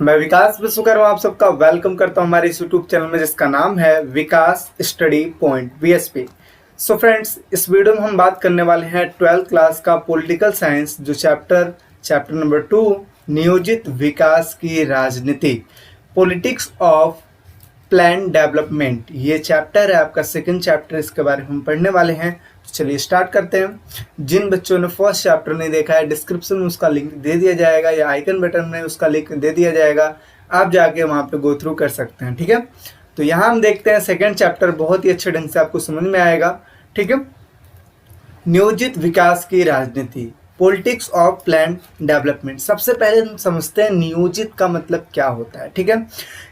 मैं विकास विश्वकर्मा आप सबका वेलकम करता हूं हमारे इस यूट्यूब चैनल में जिसका नाम है Vikas study point VSP. So friends, इस वीडियो में हम बात करने वाले हैं 12th क्लास का पॉलिटिकल साइंस जो चैप्टर नंबर 2 नियोजित विकास की राजनीति, पॉलिटिक्स ऑफ प्लान डेवलपमेंट। ये चैप्टर है आपका सेकंड चैप्टर, इसके बारे में हम पढ़ने वाले हैं। तो चलिए स्टार्ट करते हैं। जिन बच्चों ने फर्स्ट चैप्टर नहीं देखा है, डिस्क्रिप्शन में उसका लिंक दे दिया जाएगा या आइकन बटन में उसका लिंक दे दिया जाएगा, आप जाके वहाँ पे गो थ्रू कर सकते हैं। ठीक है, तो यहाँ हम देखते हैं सेकंड चैप्टर, बहुत ही अच्छे ढंग से आपको समझ में आएगा। ठीक है, नियोजित विकास की राजनीति, पॉलिटिक्स ऑफ प्लान डेवलपमेंट। सबसे पहले हम समझते हैं नियोजित का मतलब क्या होता है। ठीक है,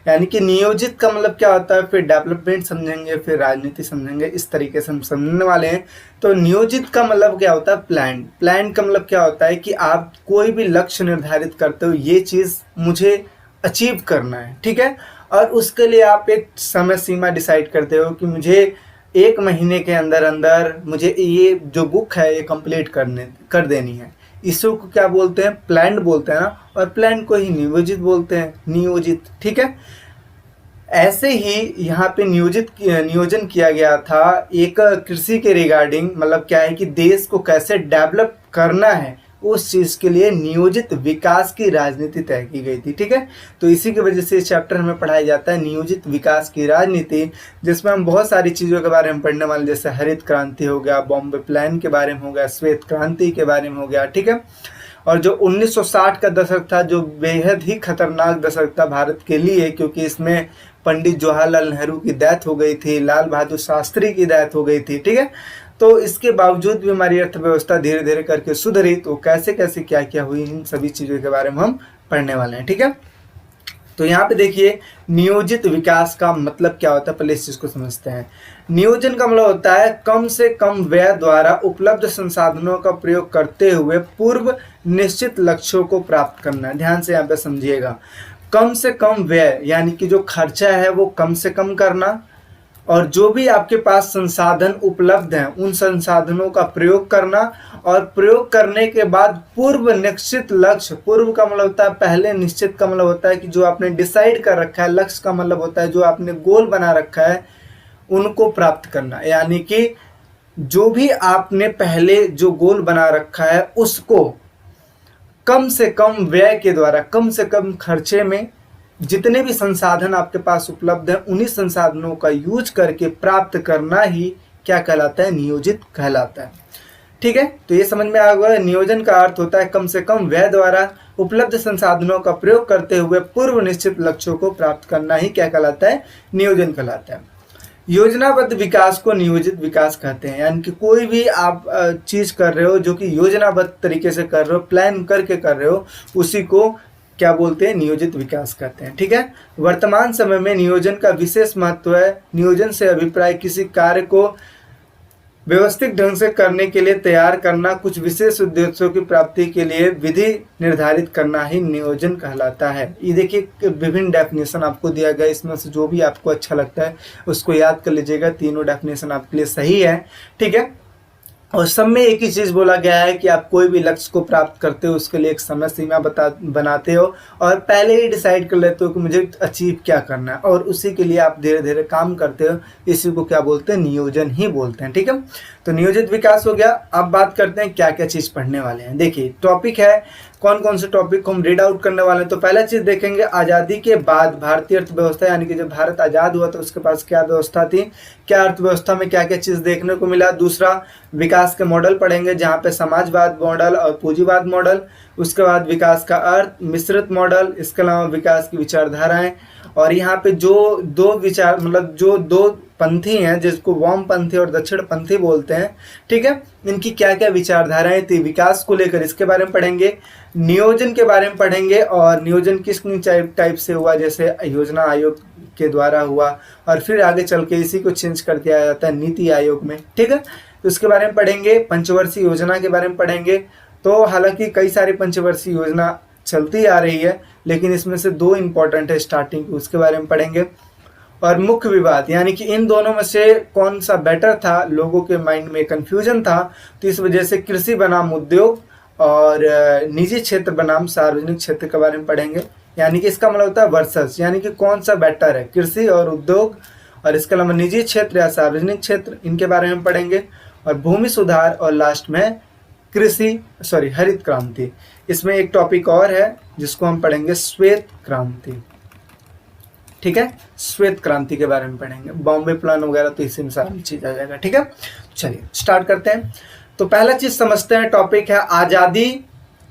यानी कि नियोजित का मतलब क्या होता है, फिर डेवलपमेंट समझेंगे, फिर राजनीति समझेंगे, इस तरीके से हम समझने वाले हैं। तो नियोजित का मतलब क्या होता है, प्लान का मतलब क्या होता है कि आप कोई भी लक्ष्य निर्धारित करते हो, ये चीज़ मुझे अचीव करना है। ठीक है, और उसके लिए आप एक समय सीमा डिसाइड करते हो कि मुझे 1 महीने के अंदर अंदर मुझे ये जो बुक है ये कंप्लीट कर देनी है। इसको क्या बोलते हैं, प्लान बोलते हैं ना, और प्लान को ही नियोजित बोलते हैं, नियोजित। ठीक है, ऐसे ही यहाँ पे नियोजन किया गया था एक कृषि के रिगार्डिंग, मतलब क्या है कि देश को कैसे डेवलप करना है, उस चीज़ के लिए नियोजित विकास की राजनीति तय की गई थी। ठीक है, तो इसी की वजह से इस चैप्टर हमें पढ़ाया जाता है नियोजित विकास की राजनीति, जिसमें हम बहुत सारी चीज़ों के बारे में पढ़ने वाले, जैसे हरित क्रांति हो गया, बॉम्बे प्लान के बारे में हो गया, श्वेत क्रांति के बारे में हो गया। ठीक है, और जो 1960 का दशक था, जो बेहद ही खतरनाक दशक था भारत के लिए, क्योंकि इसमें पंडित जवाहरलाल नेहरू की डेथ हो गई थी, लाल बहादुर शास्त्री की डेथ हो गई थी। ठीक है, तो इसके बावजूद भी हमारी अर्थव्यवस्था धीरे धीरे करके सुधरी। तो कैसे कैसे क्या क्या हुई, इन सभी चीज़ों के बारे में हम पढ़ने वाले हैं। ठीक है, तो यहाँ पे देखिए नियोजित विकास का मतलब क्या होता है, पहले इस चीज़ को समझते हैं। नियोजन का मतलब होता है कम से कम व्यय द्वारा उपलब्ध संसाधनों का प्रयोग करते हुए पूर्व निश्चित लक्ष्यों को प्राप्त करना। ध्यान से यहाँ पे समझिएगा, कम से कम व्यय यानी कि जो खर्चा है वो कम से कम करना, और जो भी आपके पास संसाधन उपलब्ध हैं उन संसाधनों का प्रयोग करना, और प्रयोग करने के बाद पूर्व निश्चित लक्ष्य, पूर्व का मतलब होता है पहले, निश्चित का मतलब होता है कि जो आपने डिसाइड कर रखा है, लक्ष्य का मतलब होता है जो आपने गोल बना रखा है उनको प्राप्त करना। यानी कि जो भी आपने पहले जो गोल बना रखा है उसको कम से कम व्यय के द्वारा, कम से कम खर्चे में जितने भी संसाधन आपके पास उपलब्ध हैं उन्हीं संसाधनों का यूज करके प्राप्त करना ही क्या कहलाता है, नियोजित कहलाता है। ठीक है, तो ये समझ में आ गया। नियोजन का अर्थ होता है कम से कम व्यय द्वारा उपलब्ध संसाधनों का प्रयोग करते हुए पूर्व निश्चित लक्ष्यों को प्राप्त करना ही क्या कहलाता है, नियोजन कहलाता है। योजनाबद्ध विकास को नियोजित विकास कहते हैं। यानी कि कोई भी आप चीज कर रहे हो जो कि योजनाबद्ध तरीके से कर रहे हो, प्लान करके कर रहे हो, उसी को क्या बोलते हैं, नियोजित विकास कहते हैं। ठीक है, वर्तमान समय में नियोजन का विशेष महत्व है। नियोजन से अभिप्राय किसी कार्य को व्यवस्थित ढंग से करने के लिए तैयार करना, कुछ विशेष उद्देश्यों की प्राप्ति के लिए विधि निर्धारित करना ही नियोजन कहलाता है। ये देखिए विभिन्न डेफिनेशन आपको दिया गया, इसमें से जो भी आपको अच्छा लगता है उसको याद कर लीजिएगा, तीनों डेफिनेशन आपके लिए सही है। ठीक है, और सब में एक ही चीज़ बोला गया है कि आप कोई भी लक्ष्य को प्राप्त करते हो उसके लिए एक समय सीमा बनाते हो, और पहले ही डिसाइड कर लेते हो कि मुझे अचीव क्या करना है, और उसी के लिए आप धीरे धीरे काम करते हो। इसी को क्या बोलते हैं, नियोजन ही बोलते हैं। ठीक है, तो नियोजित विकास हो गया। अब बात करते हैं क्या क्या चीज़ पढ़ने वाले हैं। देखिए टॉपिक है, कौन कौन से टॉपिक को हम रीड आउट करने वाले हैं। तो पहला चीज़ देखेंगे, आज़ादी के बाद भारतीय अर्थव्यवस्था, यानी कि जब भारत आज़ाद हुआ तो उसके पास क्या व्यवस्था थी, क्या अर्थव्यवस्था में क्या क्या चीज़ देखने को मिला। दूसरा, विकास के मॉडल पढ़ेंगे, जहाँ पे समाजवाद मॉडल और पूंजीवाद मॉडल। उसके बाद विकास का अर्थ, मिश्रित मॉडल, इसके अलावा विकास की विचारधाराएं, और यहाँ पे जो दो विचार, मतलब जो दो पंथी हैं जिसको वामपंथी और दक्षिण पंथी बोलते हैं। ठीक है, इनकी क्या क्या विचारधाराएं थी विकास को लेकर, इसके बारे में पढ़ेंगे। नियोजन के बारे में पढ़ेंगे, और नियोजन किस टाइप से हुआ, जैसे योजना आयोग के द्वारा हुआ, और फिर आगे चल के इसी को चेंज कर दिया जाता है नीति आयोग में। ठीक है, तो उसके बारे में पढ़ेंगे। पंचवर्षीय योजना के बारे में पढ़ेंगे। तो हालांकि कई सारी पंचवर्षीय योजना चलती आ रही है, लेकिन इसमें से 2 इंपॉर्टेंट है स्टार्टिंग, उसके बारे में पढ़ेंगे। और मुख्य विवाद, यानी कि इन दोनों में से कौन सा बेटर था, लोगों के माइंड में कंफ्यूजन था, तो इस वजह से कृषि बनाम उद्योग और निजी क्षेत्र बनाम सार्वजनिक क्षेत्र के बारे में पढ़ेंगे। यानी कि इसका मतलब होता है वर्सेस, यानी कि कौन सा बेटर है, कृषि और उद्योग, और इसके अलावा निजी क्षेत्र या सार्वजनिक क्षेत्र, इनके बारे में पढ़ेंगे। और भूमि सुधार, और लास्ट में हरित क्रांति। इसमें एक टॉपिक और है जिसको हम पढ़ेंगे श्वेत क्रांति। ठीक है, श्वेत क्रांति के बारे में पढ़ेंगे। बॉम्बे प्लान वगैरह तो इसी में सारी चीज आ जाएगा। ठीक है, चलिए स्टार्ट करते हैं। तो पहला चीज समझते हैं, टॉपिक है आजादी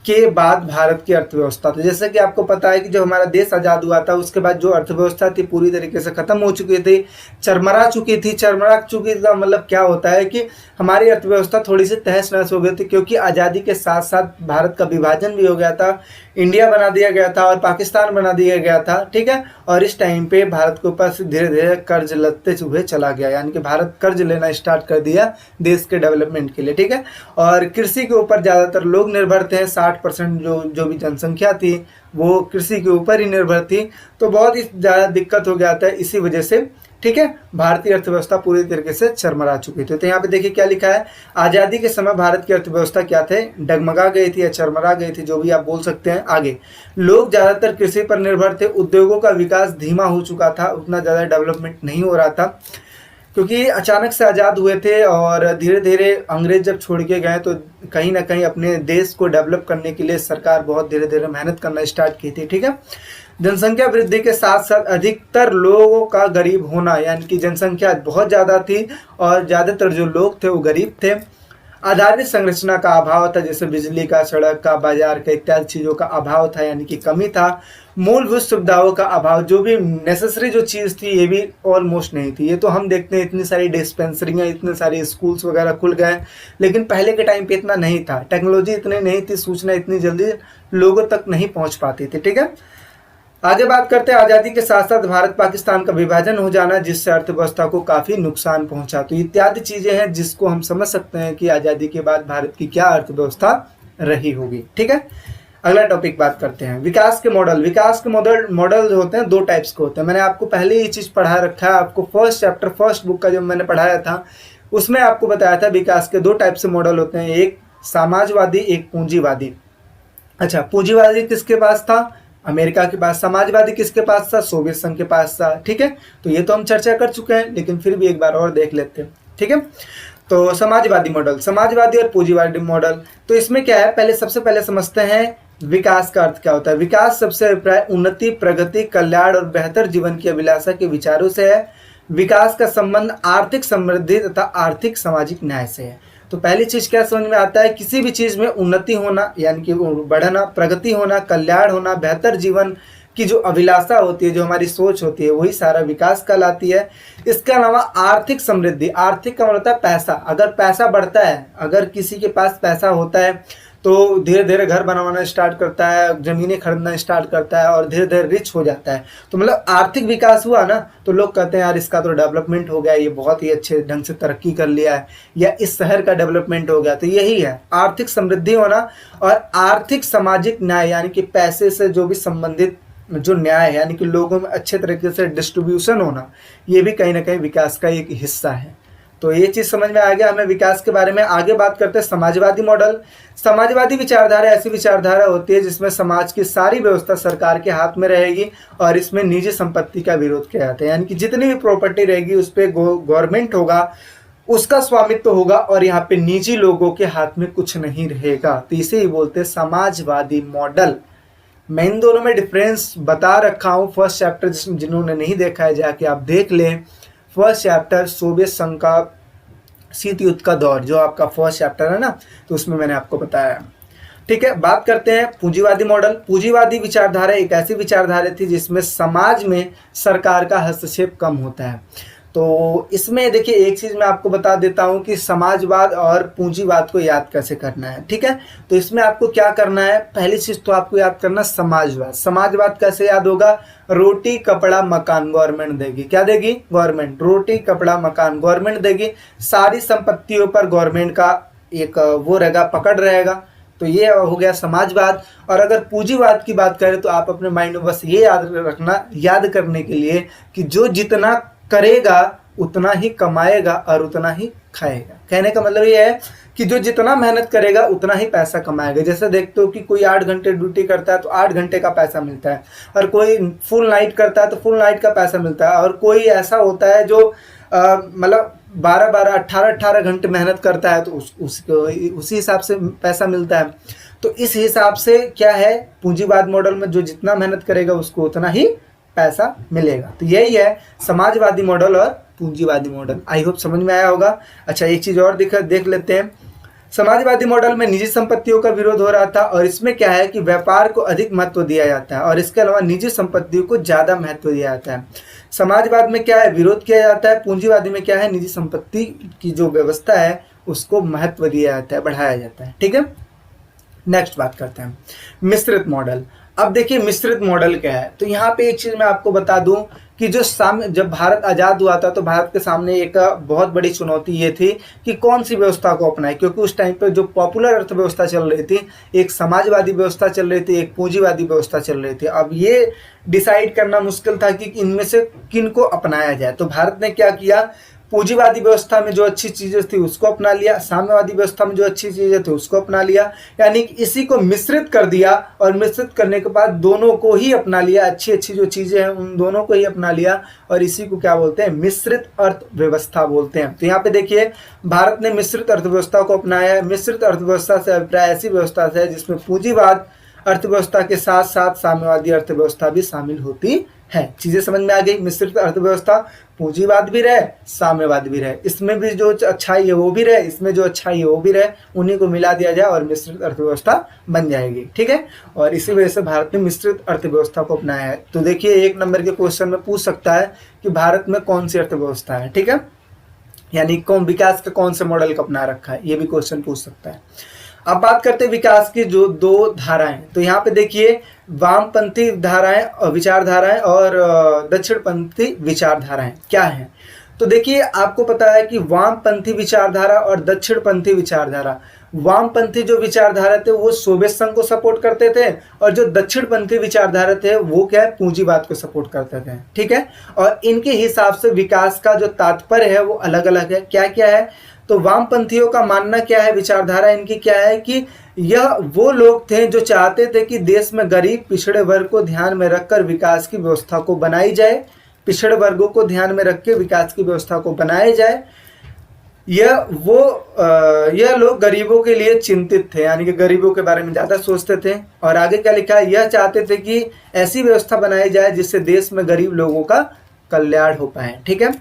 के बाद भारत की अर्थव्यवस्था। तो जैसे कि आपको पता है कि जो हमारा देश आजाद हुआ था उसके बाद जो अर्थव्यवस्था थी पूरी तरीके से खत्म हो चुकी थी, चरमरा चुकी थी का मतलब क्या होता है कि हमारी अर्थव्यवस्था थोड़ी सी तहस नहस हो गई थी, क्योंकि आज़ादी के साथ साथ भारत का विभाजन भी हो गया था, इंडिया बना दिया गया था और पाकिस्तान बना दिया गया था। ठीक है, और इस टाइम पे भारत के ऊपर से धीरे धीरे कर्ज लगते हुए चला गया, यानी कि भारत कर्ज लेना स्टार्ट कर दिया देश के डेवलपमेंट के लिए। ठीक है, और कृषि के ऊपर ज़्यादातर लोग निर्भर थे, 60% जो भी जनसंख्या थी वो कृषि के ऊपर ही निर्भर थी। तो बहुत ही ज़्यादा दिक्कत हो गया था इसी वजह से। ठीक है, भारतीय अर्थव्यवस्था पूरी तरीके से चरमरा चुकी थी। तो यहाँ पे देखिए क्या लिखा है, आज़ादी के समय भारत की अर्थव्यवस्था क्या थे, डगमगा गई थी या चरमरा गई थी, जो भी आप बोल सकते हैं। आगे लोग ज़्यादातर कृषि पर निर्भर थे, उद्योगों का विकास धीमा हो चुका था, उतना ज़्यादा डेवलपमेंट नहीं हो रहा था, क्योंकि अचानक से आज़ाद हुए थे और धीरे धीरे अंग्रेज जब छोड़ के गए तो कहीं ना कहीं अपने देश को डेवलप करने के लिए सरकार बहुत धीरे धीरे मेहनत करना स्टार्ट की थी। ठीक है, जनसंख्या वृद्धि के साथ साथ अधिकतर लोगों का गरीब होना, यानी कि जनसंख्या बहुत ज़्यादा थी और ज़्यादातर जो लोग थे वो गरीब थे। आधारित संरचना का अभाव था, जैसे बिजली का, सड़क का, बाजार का इत्यादि चीज़ों का अभाव था, यानी कि कमी था। मूलभूत सुविधाओं का अभाव, जो भी नेसेसरी जो चीज़ थी ये भी ऑलमोस्ट नहीं थी। ये तो हम देखते हैं इतनी सारी डिस्पेंसरियाँ, इतने सारे स्कूल्स वगैरह खुल गए, लेकिन पहले के टाइम पे इतना नहीं था, टेक्नोलॉजी इतनी नहीं थी, सूचना इतनी जल्दी लोगों तक नहीं पहुँच पाती थी। ठीक है, आगे बात करते हैं आज़ादी के साथ साथ भारत पाकिस्तान का विभाजन हो जाना, जिससे अर्थव्यवस्था को काफ़ी नुकसान पहुंचा। तो इत्यादि चीज़ें हैं जिसको हम समझ सकते हैं कि आज़ादी के बाद भारत की क्या अर्थव्यवस्था रही होगी। ठीक है, अगला टॉपिक बात करते हैं विकास के मॉडल। विकास के मॉडल जो होते हैं दो टाइप्स के होते हैं। मैंने आपको पहले ही चीज़ पढ़ा रखा है, आपको फर्स्ट चैप्टर फर्स्ट बुक का जब मैंने पढ़ाया था उसमें आपको बताया था विकास के दो टाइप से मॉडल होते हैं, एक समाजवादी, एक पूंजीवादी। अच्छा, पूंजीवादी किसके पास था, अमेरिका के पास। समाजवादी किसके पास था, सोवियत संघ के पास था। ठीक है, तो ये तो हम चर्चा कर चुके हैं, लेकिन फिर भी एक बार और देख लेते हैं। ठीक है, तो समाजवादी मॉडल, समाजवादी और पूंजीवादी मॉडल। तो इसमें क्या है, सबसे पहले समझते हैं विकास का अर्थ क्या होता है। विकास सबसे अभिप्राय उन्नति, प्रगति, कल्याण और बेहतर जीवन की अभिलाषा के विचारों से है। विकास का संबंध आर्थिक समृद्धि तथा आर्थिक सामाजिक न्याय से है। तो पहली चीज क्या समझ में आता है, किसी भी चीज में उन्नति होना यानी कि बढ़ना, प्रगति होना, कल्याण होना, बेहतर जीवन की जो अभिलाषा होती है, जो हमारी सोच होती है, वही सारा विकास कहलाती है। इसके अलावा आर्थिक समृद्धि, आर्थिक का मतलब होता है पैसा। अगर पैसा बढ़ता है, अगर किसी के पास पैसा होता है तो धीरे धीरे घर बनवाना स्टार्ट करता है, जमीनें खरीदना स्टार्ट करता है और धीरे धीरे रिच हो जाता है। तो मतलब आर्थिक विकास हुआ ना, तो लोग कहते हैं यार इसका तो डेवलपमेंट हो गया, ये बहुत ही अच्छे ढंग से तरक्की कर लिया है, या इस शहर का डेवलपमेंट हो गया। तो यही है आर्थिक समृद्धि होना। और आर्थिक सामाजिक न्याय, यानी कि पैसे से जो भी संबंधित जो न्याय है, यानी कि लोगों में अच्छे तरीके से डिस्ट्रीब्यूशन होना, ये भी कहीं ना कहीं विकास का एक हिस्सा है। तो ये चीज़ समझ में आ गया हमें विकास के बारे में। आगे बात करते हैं समाजवादी मॉडल। समाजवादी विचारधारा ऐसी विचारधारा होती है जिसमें समाज की सारी व्यवस्था सरकार के हाथ में रहेगी और इसमें निजी संपत्ति का विरोध किया जाता है, यानी कि जितनी भी प्रॉपर्टी रहेगी उस पर गवर्नमेंट होगा, उसका स्वामित्व होगा और यहाँ पे निजी लोगों के हाथ में कुछ नहीं रहेगा। तो इसे ही बोलते हैं समाजवादी मॉडल। मैं इन दोनों में डिफरेंस बता रखा हूँ। फर्स्ट चैप्टर जिन्होंने नहीं देखा है जाके आप देख लें। फर्स्ट चैप्टर सोवियत संघ का शीत युद्ध का दौर, जो आपका फर्स्ट चैप्टर है ना, तो उसमें मैंने आपको बताया। ठीक है, बात करते हैं पूंजीवादी मॉडल। पूंजीवादी विचारधारा एक ऐसी विचारधारा थी जिसमें समाज में सरकार का हस्तक्षेप कम होता है। तो इसमें देखिए एक चीज़ मैं आपको बता देता हूं कि समाजवाद और पूंजीवाद को याद कैसे करना है। ठीक है, तो इसमें आपको क्या करना है, पहली चीज़ तो आपको याद करना समाजवाद। समाजवाद कैसे याद होगा, रोटी कपड़ा मकान गवर्नमेंट देगी। क्या देगी, गवर्नमेंट। रोटी कपड़ा मकान गवर्नमेंट देगी, सारी संपत्तियों पर गवर्नमेंट का एक वो रहेगा, पकड़ रहेगा। तो ये हो गया समाजवाद। और अगर पूंजीवाद की बात करें तो आप अपने माइंड में बस ये याद रखना, याद करने के लिए कि जो जितना करेगा उतना ही कमाएगा और उतना ही खाएगा। कहने का मतलब ये है कि जो जितना मेहनत करेगा उतना ही पैसा कमाएगा। जैसे देखते हो कि कोई 8 घंटे ड्यूटी करता है तो 8 घंटे का पैसा मिलता है, और कोई फुल नाइट करता है तो फुल नाइट का पैसा मिलता है, और कोई ऐसा होता है जो मतलब 12-12 18-18 घंटे मेहनत करता है तो उसी हिसाब से पैसा मिलता है। तो इस हिसाब से क्या है, पूंजीवाद मॉडल में जो जितना मेहनत करेगा उसको उतना ही पैसा मिलेगा। तो यही है समाजवादी मॉडल और पूंजीवादी मॉडल। आई होप समझ में आया होगा। अच्छा, एक चीज़ और देख लेते हैं। समाजवादी मॉडल में निजी संपत्तियों का विरोध हो रहा था, और इसमें क्या है कि व्यापार को अधिक महत्व दिया जाता है, और इसके अलावा निजी संपत्तियों को ज़्यादा महत्व दिया जाता है। समाजवाद में क्या है, विरोध किया जाता है। पूंजीवादी में क्या है, निजी संपत्ति की जो व्यवस्था है उसको महत्व दिया जाता है, बढ़ाया जाता है। ठीक है, नेक्स्ट बात करते हैं मिश्रित मॉडल। अब देखिए मिश्रित मॉडल क्या है। तो यहाँ पे एक चीज़ मैं आपको बता दूं कि जब भारत आज़ाद हुआ था तो भारत के सामने एक बहुत बड़ी चुनौती ये थी कि कौन सी व्यवस्था को अपनाए, क्योंकि उस टाइम पे जो पॉपुलर अर्थव्यवस्था चल रही थी, एक समाजवादी व्यवस्था चल रही थी, एक पूंजीवादी व्यवस्था चल रही थी। अब ये डिसाइड करना मुश्किल था कि इनमें से किन को अपनाया जाए। तो भारत ने क्या किया, पूंजीवादी व्यवस्था में जो अच्छी चीज़ें थी उसको अपना लिया, साम्यवादी व्यवस्था में जो अच्छी चीज़ें थी उसको अपना लिया, यानी कि इसी को मिश्रित कर दिया, और मिश्रित करने के बाद दोनों को ही अपना लिया, अच्छी अच्छी जो चीज़ें हैं उन दोनों को ही अपना लिया, और इसी को क्या बोलते हैं, मिश्रित अर्थव्यवस्था बोलते हैं। तो यहाँ पे देखिए भारत ने मिश्रित अर्थव्यवस्था को अपनाया है। मिश्रित अर्थव्यवस्था से अभिप्राय ऐसी व्यवस्था से है जिसमें पूंजीवाद अर्थव्यवस्था के साथ साथ साम्यवादी अर्थव्यवस्था भी शामिल होती है। चीजें समझ में आ गई। मिश्रित अर्थव्यवस्था, पूंजीवाद भी रहे, साम्यवाद भी रहे, इसमें भी जो अच्छाई है वो भी रहे, इसमें जो अच्छाई है वो भी रहे, उन्हीं को मिला दिया जाए और मिश्रित अर्थव्यवस्था बन जाएगी। ठीक है, और इसी वजह से भारत ने मिश्रित अर्थव्यवस्था को अपनाया है। तो देखिए 1 नंबर के क्वेश्चन में पूछ सकता है कि भारत में कौन सी अर्थव्यवस्था है। ठीक है, यानी कौन विकास का कौन से मॉडल को अपना रखा है, ये भी क्वेश्चन पूछ सकता है। अब बात करते हैं विकास की जो 2 धाराएं। तो यहाँ पे देखिए वामपंथी धाराएं, विचारधाराएं, और दक्षिणपंथी विचारधाराएं क्या हैं। तो देखिए आपको पता है कि वामपंथी विचारधारा और दक्षिणपंथी विचारधारा, वामपंथी जो विचारधारा थे वो सोवियत संघ को सपोर्ट करते थे, और जो दक्षिणपंथी विचारधारा थे वो क्या है, पूंजीवाद को सपोर्ट करते थे। ठीक है, और इनके हिसाब से विकास का जो तात्पर्य है वो अलग अलग है। क्या क्या है, तो वामपंथियों का मानना क्या है, विचारधारा इनकी क्या है कि यह वो लोग थे जो चाहते थे कि देश में गरीब पिछड़े वर्ग को ध्यान में रखकर विकास की व्यवस्था को बनाई जाए, पिछड़े वर्गों को ध्यान में रख के विकास की व्यवस्था को बनाया जाए। यह लोग गरीबों के लिए चिंतित थे, यानी कि गरीबों के बारे में ज़्यादा सोचते थे। और आगे क्या लिखा है, यह चाहते थे कि ऐसी व्यवस्था बनाई जाए जिससे देश में गरीब लोगों का कल्याण हो पाए। ठीक है,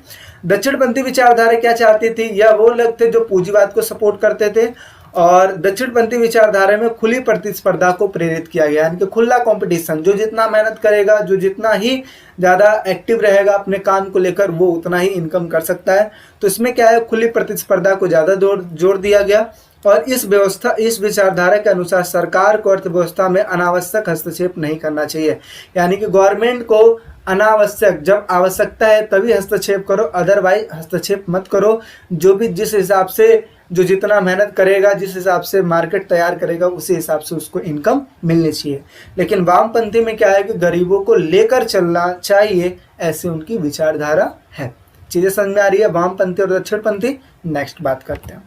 दक्षिणपंथी विचारधारा क्या चाहती थी, यह वो लोग थे जो पूंजीवाद को सपोर्ट करते थे, और दक्षिणपंथी विचारधारा में खुली प्रतिस्पर्धा को प्रेरित किया गया, यानी कि खुला कंपटीशन, जो जितना मेहनत करेगा, जो जितना ही ज़्यादा एक्टिव रहेगा अपने काम को लेकर, वो उतना ही इनकम कर सकता है। तो इसमें क्या है, खुली प्रतिस्पर्धा को ज़्यादा जोर दिया गया। और इस विचारधारा के अनुसार सरकार को अर्थव्यवस्था में अनावश्यक हस्तक्षेप नहीं करना चाहिए, यानी कि गवर्नमेंट को अनावश्यक, जब आवश्यकता है तभी हस्तक्षेप करो, अदरवाइज हस्तक्षेप मत करो। जो भी जिस हिसाब से जो जितना मेहनत करेगा, जिस हिसाब से मार्केट तैयार करेगा, उसी हिसाब से उसको इनकम मिलनी चाहिए। लेकिन वामपंथी में क्या है कि गरीबों को लेकर चलना चाहिए, ऐसी उनकी विचारधारा है। चीजें समझ में आ रही है, वामपंथी और दक्षिणपंथी। नेक्स्ट बात करते हैं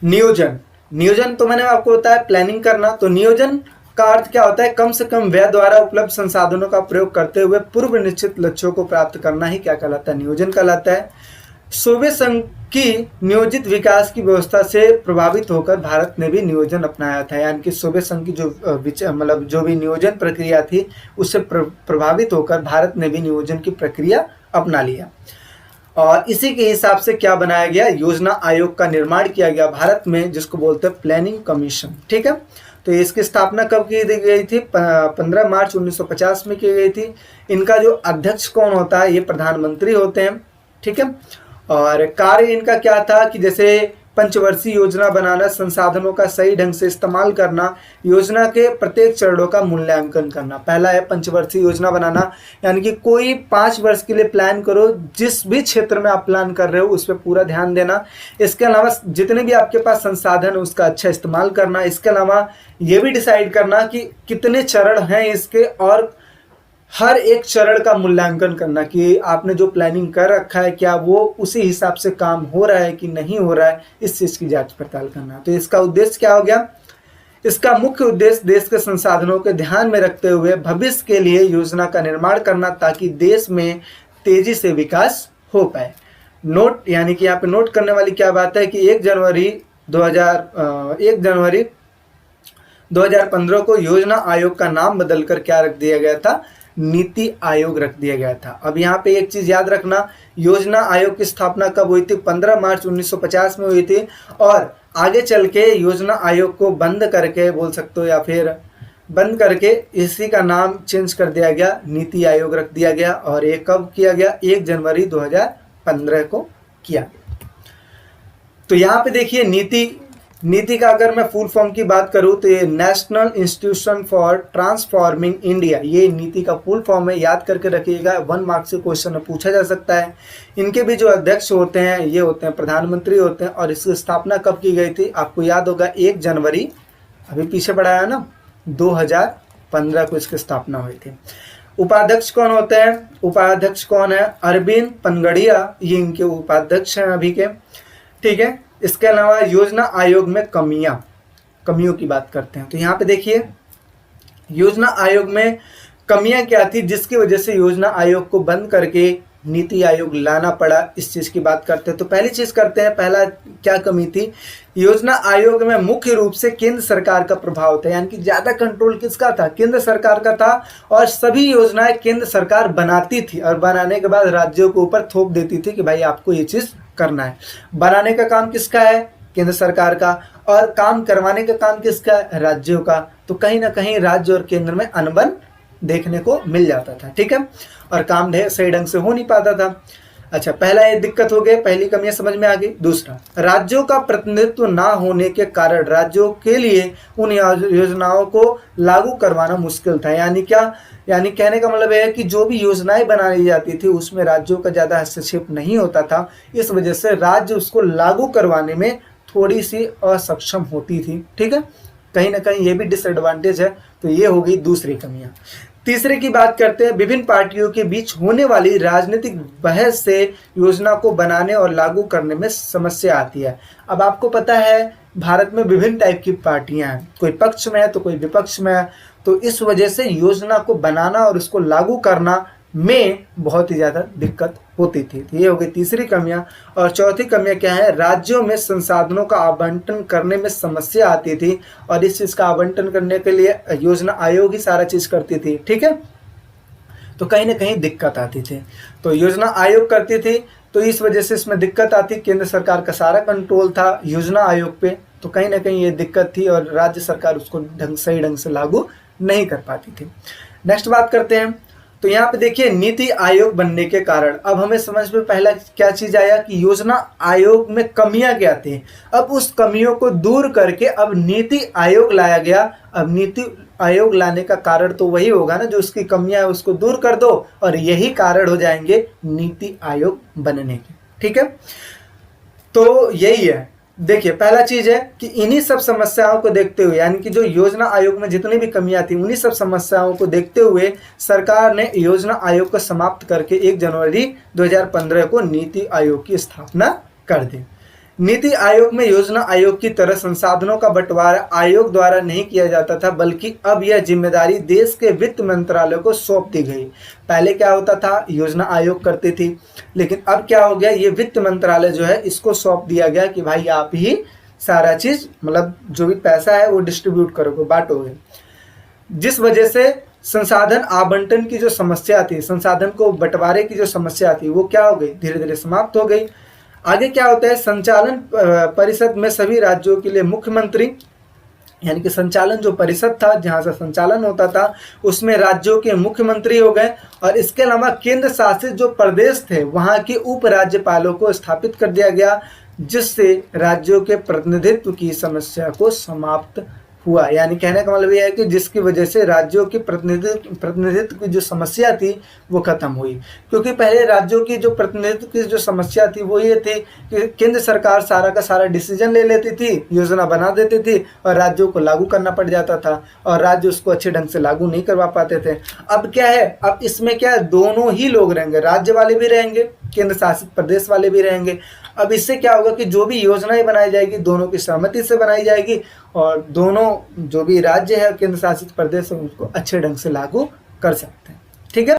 नियोजन। तो मैंने आपको बताया प्लानिंग करना। तो नियोजन का अर्थ क्या होता है, कम से कम व्यय द्वारा उपलब्ध संसाधनों का प्रयोग करते हुए पूर्व निश्चित लक्ष्यों को प्राप्त करना ही क्या कहलाता है, नियोजन कहलाता है। सोवियत संघ की नियोजित विकास की व्यवस्था से प्रभावित होकर भारत ने भी नियोजन अपनाया था, यानी कि सोवियत संघ की जो भी नियोजन प्रक्रिया थी उससे प्रभावित होकर भारत ने भी नियोजन की प्रक्रिया अपना लिया। और इसी के हिसाब से क्या बनाया गया, योजना आयोग का निर्माण किया गया भारत में, जिसको बोलते हैं प्लानिंग कमीशन। ठीक है, तो इसकी स्थापना कब की गई थी, 15 मार्च 1950 में की गई थी। इनका जो अध्यक्ष कौन होता है, ये प्रधानमंत्री होते हैं। ठीक है, और कार्य इनका क्या था कि जैसे पंचवर्षीय योजना बनाना, संसाधनों का सही ढंग से इस्तेमाल करना, योजना के प्रत्येक चरणों का मूल्यांकन करना। पहला है पंचवर्षीय योजना बनाना, यानी कि कोई 5 वर्ष के लिए प्लान करो, जिस भी क्षेत्र में आप प्लान कर रहे हो उस पर पूरा ध्यान देना। इसके अलावा जितने भी आपके पास संसाधन है उसका अच्छा इस्तेमाल करना। इसके अलावा ये भी डिसाइड करना कि कितने चरण हैं इसके, और हर एक चरण का मूल्यांकन करना कि आपने जो प्लानिंग कर रखा है क्या वो उसी हिसाब से काम हो रहा है कि नहीं हो रहा है, इस चीज़ की जांच पड़ताल करना। तो इसका उद्देश्य क्या हो गया? इसका मुख्य उद्देश्य देश के संसाधनों के ध्यान में रखते हुए भविष्य के लिए योजना का निर्माण करना ताकि देश में तेजी से विकास हो पाए। नोट, यानी कि यहाँ पे नोट करने वाली क्या बात है कि 1 जनवरी 2015 को योजना आयोग का नाम बदलकर क्या रख दिया गया था? नीति आयोग रख दिया गया था। अब यहाँ पे एक चीज याद रखना, योजना आयोग की स्थापना कब हुई थी? 15 मार्च 1950 में हुई थी, और आगे चल के योजना आयोग को बंद करके बोल सकते हो या फिर बंद करके इसी का नाम चेंज कर दिया गया, नीति आयोग रख दिया गया। और ये कब किया गया? 1 जनवरी 2015 को किया गया। तो यहाँ पे देखिए नीति का अगर मैं फुल फॉर्म की बात करूं तो ये national institution for transforming India, ये नीति का फुल फॉर्म है, याद करके रखिएगा। 1 मार्क से क्वेश्चन पूछा जा सकता है। इनके भी जो अध्यक्ष होते हैं ये होते हैं प्रधानमंत्री होते हैं। और इसकी स्थापना कब की गई थी? आपको याद होगा 1 जनवरी, अभी पीछे बढ़ाया ना, 2015 को इसकी स्थापना हुई थी। उपाध्यक्ष कौन होते हैं? उपाध्यक्ष कौन है? अरविंद पनगड़िया, ये इनके उपाध्यक्ष हैं अभी के, ठीक है। इसके अलावा योजना आयोग में कमियों की बात करते हैं। तो यहाँ पे देखिए योजना आयोग में कमियां क्या थी जिसकी वजह से योजना आयोग को बंद करके नीति आयोग लाना पड़ा, इस चीज की बात करते हैं। तो पहली चीज करते हैं, पहला क्या कमी थी? योजना आयोग में मुख्य रूप से केंद्र सरकार का प्रभाव था, यानी कि ज्यादा कंट्रोल किसका था? केंद्र सरकार का था। और सभी योजनाएं केंद्र सरकार बनाती थी और बनाने के बाद राज्यों के ऊपर थोप देती थी कि भाई आपको ये चीज करना है। बनाने का काम किसका है? केंद्र सरकार का। और काम करवाने का काम किसका है? राज्यों का। तो कहीं ना कहीं राज्य और केंद्र में अनबन देखने को मिल जाता था, ठीक है, और काम सही ढंग से हो नहीं पाता था। अच्छा, पहला ये दिक्कत हो गई, पहली कमियां समझ में आ गई। दूसरा, राज्यों का प्रतिनिधित्व ना होने के कारण राज्यों के लिए उन योजनाओं को लागू करवाना मुश्किल था। यानी क्या? यानी कहने का मतलब है कि जो भी योजनाएं बनाई जाती थी उसमें राज्यों का ज़्यादा हस्तक्षेप नहीं होता था। इस वजह से राज्य उसको लागू करवाने में थोड़ी सी असक्षम होती थी, ठीक है। कहीं ना कहीं ये भी डिसएडवांटेज है। तो ये हो गई दूसरी कमियां। तीसरे की बात करते हैं, विभिन्न पार्टियों के बीच होने वाली राजनीतिक बहस से योजना को बनाने और लागू करने में समस्या आती है। अब आपको पता है भारत में विभिन्न टाइप की पार्टियां हैं, कोई पक्ष में है तो कोई विपक्ष में है। तो इस वजह से योजना को बनाना और उसको लागू करना में बहुत ही ज़्यादा दिक्कत होती थी। तो ये हो गई तीसरी कमियां। और चौथी कमियां क्या है? राज्यों में संसाधनों का आवंटन करने में समस्या आती थी, और इस चीज़ का आवंटन करने के लिए योजना आयोग ही सारा चीज़ करती थी, ठीक है। तो कहीं ना कहीं दिक्कत आती थी। तो योजना आयोग करती थी, तो इस वजह से इसमें दिक्कत आती। केंद्र सरकार का सारा कंट्रोल था योजना आयोग पे, तो कहीं ना कहीं ये दिक्कत थी और राज्य सरकार उसको सही ढंग से लागू नहीं कर पाती थी। नेक्स्ट बात करते हैं। तो यहाँ पे देखिए नीति आयोग बनने के कारण अब हमें समझ में पहला क्या चीज आया कि योजना आयोग में कमियां क्या थी। अब उस कमियों को दूर करके अब नीति आयोग लाया गया। अब नीति आयोग लाने का कारण तो वही होगा ना, जो उसकी कमियां है उसको दूर कर दो, और यही कारण हो जाएंगे नीति आयोग बनने के, ठीक है। तो यही है। देखिए पहला चीज है कि इन्हीं सब समस्याओं को देखते हुए, यानी कि जो योजना आयोग में जितनी भी कमियां थी उन्हीं सब समस्याओं को देखते हुए सरकार ने योजना आयोग को समाप्त करके 1 जनवरी 2015 को नीति आयोग की स्थापना कर दी। नीति आयोग में योजना आयोग की तरह संसाधनों का बंटवारा आयोग द्वारा नहीं किया जाता था, बल्कि अब यह जिम्मेदारी देश के वित्त मंत्रालय को सौंप दी गई। पहले क्या होता था? योजना आयोग करती थी, लेकिन अब क्या हो गया? ये वित्त मंत्रालय जो है इसको सौंप दिया गया कि भाई आप ही सारा चीज, मतलब जो भी पैसा है वो डिस्ट्रीब्यूट करोगे, बांटोगे। जिस वजह से संसाधन आवंटन की जो समस्या थी, संसाधन को बंटवारे की जो समस्या थी, वो क्या हो गई? धीरे धीरे समाप्त हो गई। आगे क्या होता है? संचालन परिषद में सभी राज्यों के लिए मुख्यमंत्री, यानी कि संचालन जो परिषद था जहां से संचालन होता था उसमें राज्यों के मुख्यमंत्री हो गए। और इसके अलावा केंद्र शासित जो प्रदेश थे वहां के उप राज्यपालों को स्थापित कर दिया गया, जिससे राज्यों के प्रतिनिधित्व की समस्या को समाप्त हुआ। यानी कहने का मतलब ये है कि जिसकी वजह से राज्यों की प्रतिनिधित्व की जो समस्या थी वो खत्म हुई। क्योंकि पहले राज्यों की जो प्रतिनिधित्व की जो समस्या थी वो ये थी कि केंद्र सरकार सारा का सारा डिसीजन ले लेती थी, योजना बना देती थी और राज्यों को लागू करना पड़ जाता था और राज्य उसको अच्छे ढंग से लागू नहीं करवा पाते थे। अब क्या है, अब इसमें क्या है, दोनों ही लोग रहेंगे, राज्य वाले भी रहेंगे, केंद्र शासित प्रदेश वाले भी रहेंगे। अब इससे क्या होगा कि जो भी योजनाएं बनाई जाएगी दोनों की सहमति से बनाई जाएगी और दोनों जो भी राज्य है केंद्र शासित प्रदेश है उसको अच्छे ढंग से लागू कर सकते हैं।